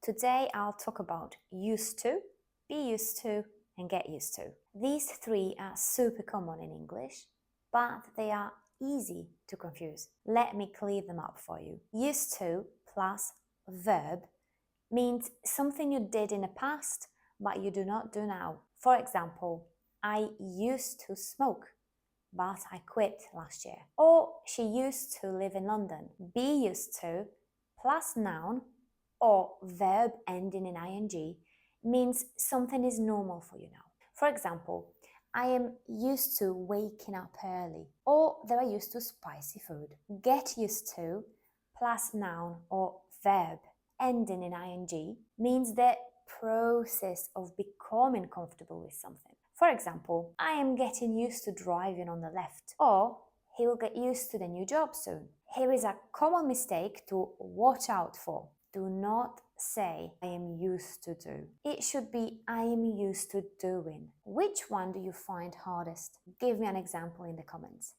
Today I'll talk about used to, be used to, and get used to. These three are super common in English, but they are easy to confuse. Let me clear them up for you. Used to plus verb means something you did in the past, but you do not do now. For example, I used to smoke, but I quit last year. Or she used to live in London. Be used to plus noun or verb ending in ing means something is normal for you now. For example, I am used to waking up early, or they're used to spicy food. Get used to plus noun or verb ending in ing means the process of becoming comfortable with something. For example, I am getting used to driving on the left, or he will get used to the new job soon. Here is a common mistake to watch out for. Do not say I am used to do. It should be I am used to doing. Which one do you find hardest? Give me an example in the comments.